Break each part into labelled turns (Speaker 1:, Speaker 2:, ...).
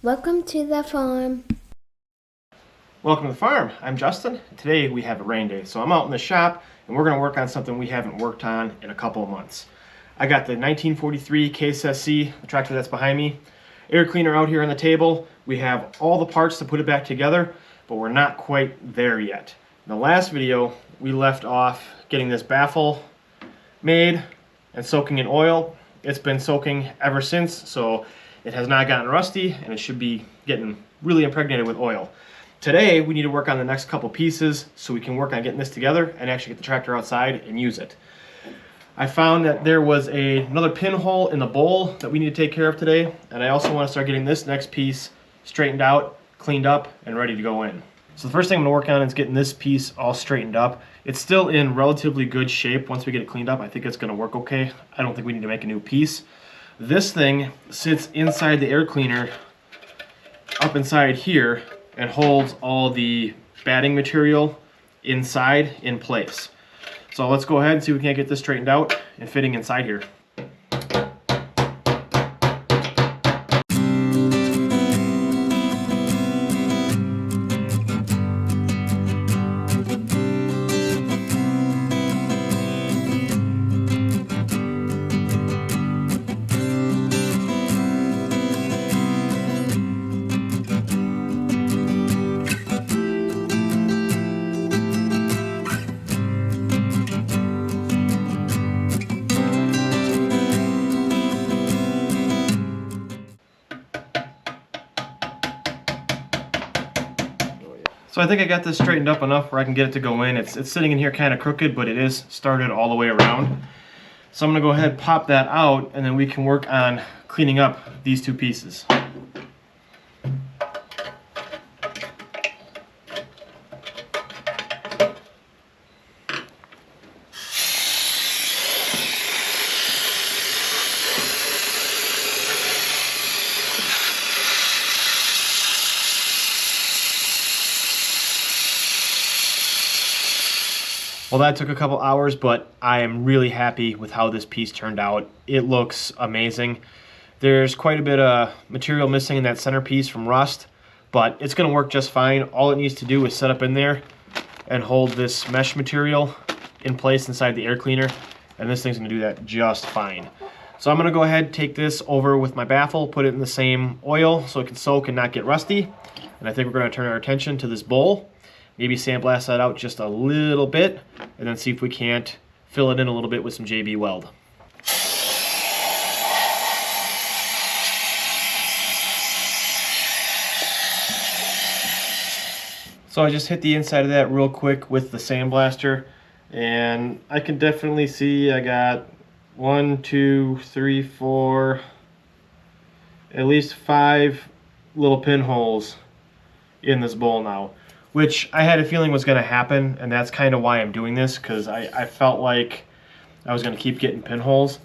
Speaker 1: Welcome to the farm.
Speaker 2: Welcome to the farm. I'm Justin. Today we have a rain day, so I'm out in the shop and we're going to work on something we haven't worked on in a couple of months. I got the 1943 KSSC, the tractor that's behind me, air cleaner out here on the table. We have all the parts to put it back together, but we're not quite there yet. In the last video, we left off getting this baffle made and soaking in oil. It's been soaking ever since, so it has not gotten rusty and it should be getting really impregnated with oil. Today, we need to work on the next couple pieces so we can work on getting this together and actually get the tractor outside and use it. I found that there was another pinhole in the bowl that we need to take care of today, and I also want to start getting this next piece straightened out, cleaned up, and ready to go in. So the first thing I'm going to work on is getting this piece all straightened up. It's still in relatively good shape. Once we get it cleaned up, I think it's going to work okay. I don't think we need to make a new piece. This thing sits inside the air cleaner up inside here and holds all the batting material inside in place. So let's go ahead and see if we can't get this straightened out and fitting inside here. So I think I got this straightened up enough where I can get it to go in. It's sitting in here kind of crooked, but it is started all the way around. So I'm going to go ahead and pop that out, and then we can work on cleaning up these two pieces. Well, that took a couple hours, but I am really happy with how this piece turned out. It looks amazing. There's quite a bit of material missing in that center piece from rust, but it's going to work just fine. All it needs to do is set up in there and hold this mesh material in place inside the air cleaner, and this thing's going to do that just fine. So I'm going to go ahead and take this over with my baffle, put it in the same oil so it can soak and not get rusty. And I think we're going to turn our attention to this bowl. Maybe sandblast that out just a little bit, and then see if we can't fill it in a little bit with some JB Weld. So I just hit the inside of that real quick with the sandblaster, and I can definitely see I got 1, 2, 3, 4, at least 5 little pinholes in this bowl now, which I had a feeling was going to happen, and that's kind of why I'm doing this, because I felt like I was going to keep getting pinholes.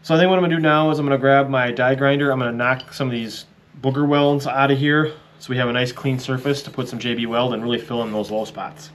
Speaker 2: So I think what I'm going to do now is I'm going to grab my die grinder. I'm going to knock some of these booger welds out of here so we have a nice clean surface to put some JB Weld and really fill in those low spots.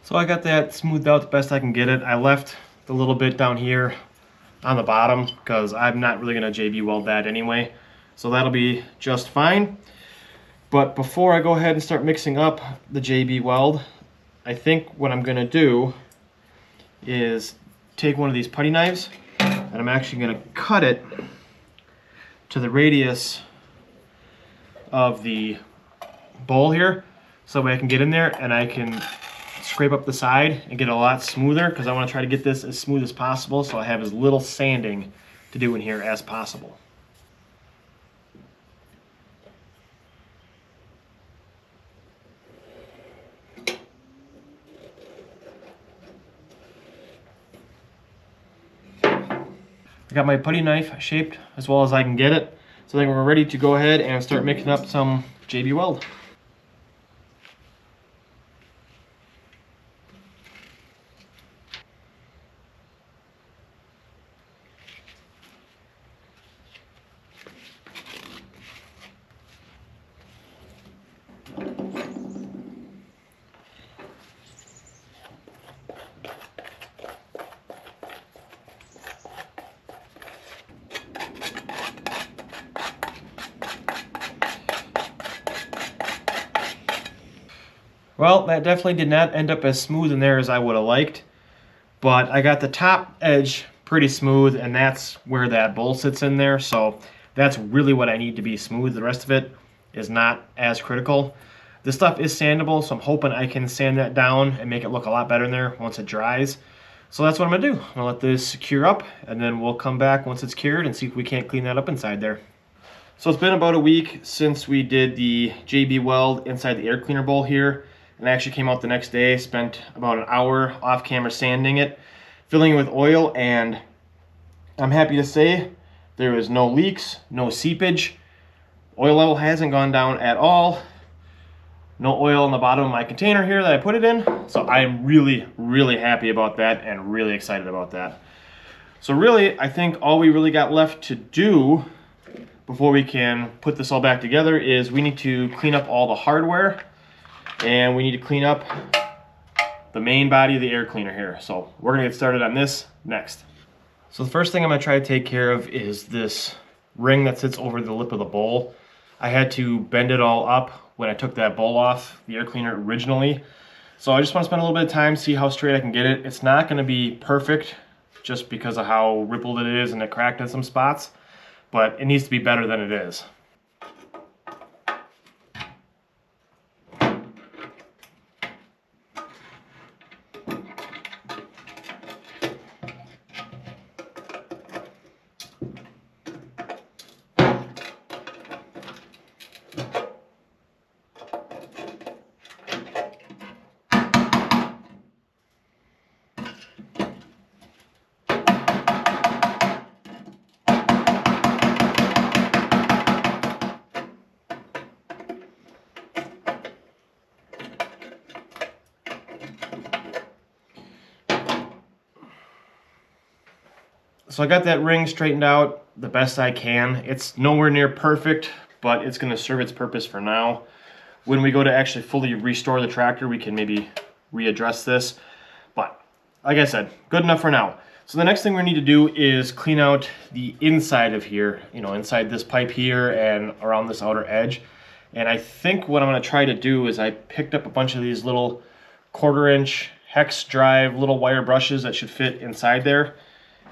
Speaker 2: So I got that smoothed out the best I can get it. I left the little bit down here on the bottom because I'm not really going to JB Weld that anyway. So that'll be just fine. But before I go ahead and start mixing up the JB Weld, I think what I'm going to do is take one of these putty knives, and I'm actually going to cut it to the radius of the bowl here, so that way I can get in there and I can scrape up the side and get it a lot smoother, because I want to try to get this as smooth as possible so I have as little sanding to do in here as possible. I got my putty knife shaped as well as I can get it. So I think we're ready to go ahead and start mixing up some JB Weld. Well, that definitely did not end up as smooth in there as I would have liked, but I got the top edge pretty smooth, and that's where that bowl sits in there, so that's really what I need to be smooth. The rest of it is not as critical. This stuff is sandable, so I'm hoping I can sand that down and make it look a lot better in there once it dries. So that's what I'm gonna do. I'm gonna let this cure up, and then we'll come back once it's cured and see if we can't clean that up inside there. So it's been about a week since we did the JB weld inside the air cleaner bowl here, and I actually came out the next day, spent about an hour off camera sanding it, filling it with oil, and I'm happy to say there is no leaks, no seepage. Oil level hasn't gone down at all. No oil in the bottom of my container here that I put it in. So I'm really, really happy about that and really excited about that. So really, I think all we really got left to do before we can put this all back together is we need to clean up all the hardware, and we need to clean up the main body of the air cleaner here. So we're gonna get started on this next. So the first thing I'm gonna try to take care of is this ring that sits over the lip of the bowl. I had to bend it all up when I took that bowl off the air cleaner originally. So I just want to spend a little bit of time, see how straight I can get it. It's not going to be perfect just because of how rippled it is and it cracked in some spots, but it needs to be better than it is. So I got that ring straightened out the best I can. It's nowhere near perfect, but it's going to serve its purpose for now. When we go to actually fully restore the tractor, we can maybe readdress this. But like I said, good enough for now. So the next thing we need to do is clean out the inside of here, inside this pipe here and around this outer edge. And I think what I'm going to try to do is I picked up a bunch of these little 1/4-inch hex drive little wire brushes that should fit inside there.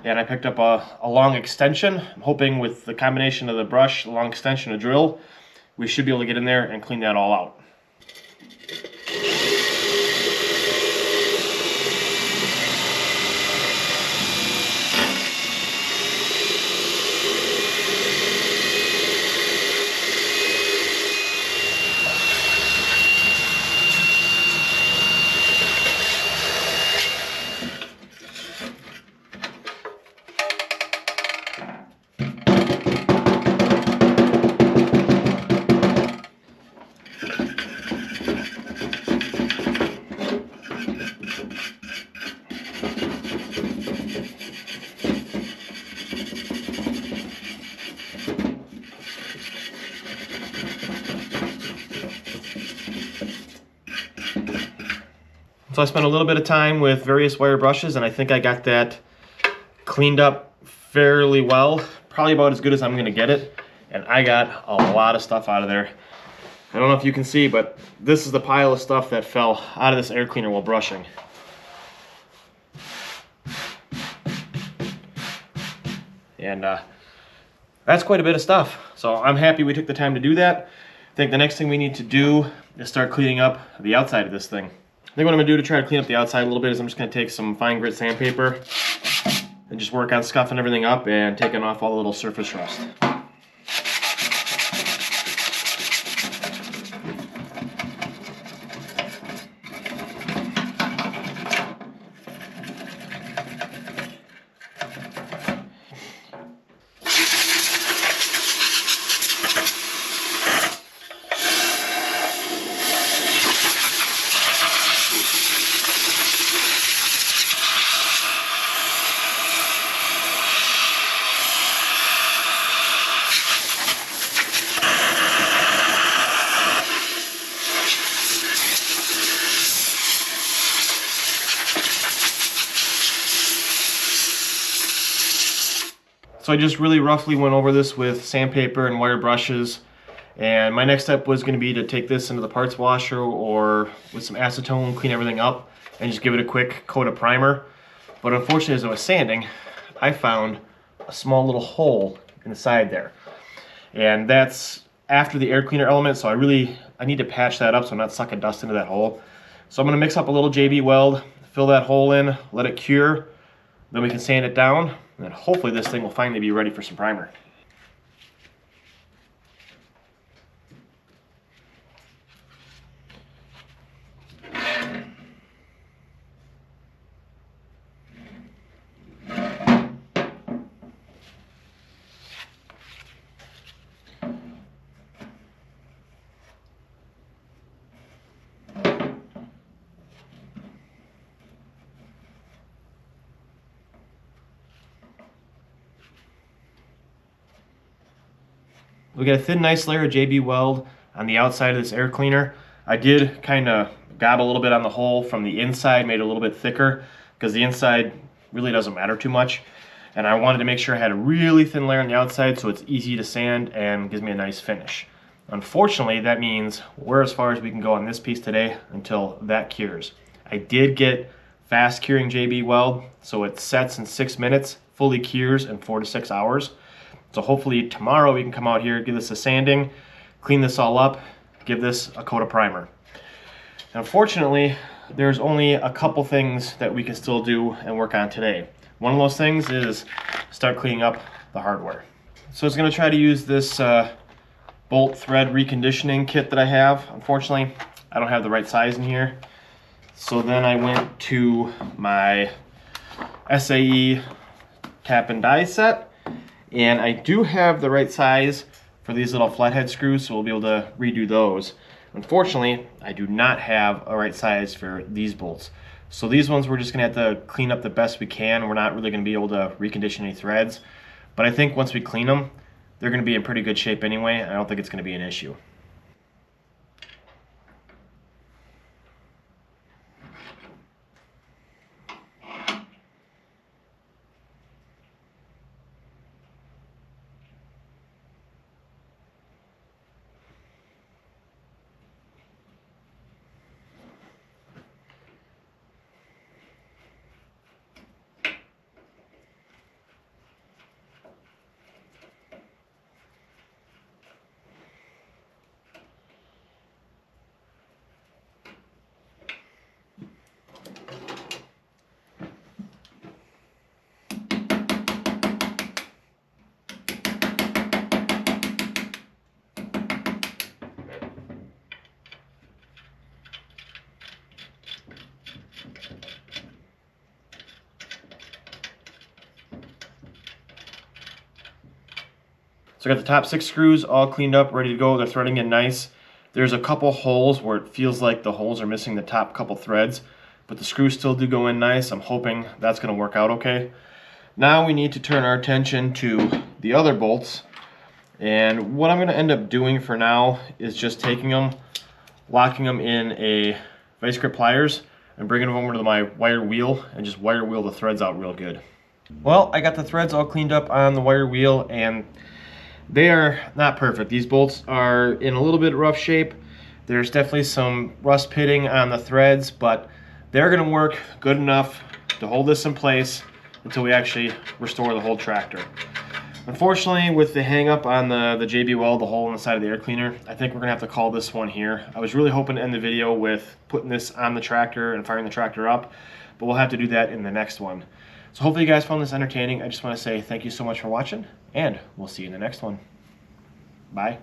Speaker 2: And I picked up a long extension. I'm hoping with the combination of the brush, the long extension, a drill, we should be able to get in there and clean that all out. So I spent a little bit of time with various wire brushes, and I think I got that cleaned up fairly well, probably about as good as I'm gonna get it. And I got a lot of stuff out of there. I don't know if you can see, but this is the pile of stuff that fell out of this air cleaner while brushing. And that's quite a bit of stuff. So I'm happy we took the time to do that. I think the next thing we need to do is start cleaning up the outside of this thing. I think what I'm gonna do to try to clean up the outside a little bit is I'm just gonna take some fine grit sandpaper and just work on scuffing everything up and taking off all the little surface rust. So I just really roughly went over this with sandpaper and wire brushes And my next step was going to be to take this into the parts washer or with some acetone, clean everything up, and just give it a quick coat of primer. But unfortunately, as I was sanding, I found a small little hole in the side there. And that's after the air cleaner element, so I need to patch that up so I'm not sucking dust into that hole. So I'm going to mix up a little JB Weld, fill that hole in, let it cure, then we can sand it down, and then hopefully this thing will finally be ready for some primer. We got a thin, nice layer of JB Weld on the outside of this air cleaner. I did kind of gob a little bit on the hole from the inside, made it a little bit thicker because the inside really doesn't matter too much. And I wanted to make sure I had a really thin layer on the outside so it's easy to sand and gives me a nice finish. Unfortunately, that means we're as far as we can go on this piece today until that cures. I did get fast curing JB Weld, so it sets in 6 minutes, fully cures in 4 to 6 hours. So hopefully tomorrow we can come out here, give this a sanding, clean this all up, give this a coat of primer. Unfortunately, there's only a couple things that we can still do and work on today. One of those things is start cleaning up the hardware. So I was going to try to use this bolt thread reconditioning kit that I have. Unfortunately, I don't have the right size in here. So then I went to my SAE tap and die set. And I do have the right size for these little flathead screws, so we'll be able to redo those. Unfortunately, I do not have a right size for these bolts. So these ones we're just gonna have to clean up the best we can. We're not really gonna be able to recondition any threads. But I think once we clean them, they're gonna be in pretty good shape anyway. I don't think it's gonna be an issue. So I got the top 6 screws all cleaned up, ready to go. They're threading in nice. There's a couple holes where it feels like the holes are missing the top couple threads, but the screws still do go in nice. I'm hoping that's going to work out okay. Now we need to turn our attention to the other bolts. And what I'm going to end up doing for now is just taking them, locking them in a vice grip pliers, and bringing them over to my wire wheel and just wire wheel the threads out real good. Well, I got the threads all cleaned up on the wire wheel, and they are not perfect. These bolts are in a little bit rough shape. There's definitely some rust pitting on the threads, but they're going to work good enough to hold this in place until we actually restore the whole tractor. Unfortunately, with the hang up on the JB Weld, the hole in the side of the air cleaner, I think we're going to have to call this one here. I was really hoping to end the video with putting this on the tractor and firing the tractor up, but we'll have to do that in the next one. So hopefully you guys found this entertaining. I just want to say thank you so much for watching, and we'll see you in the next one. Bye.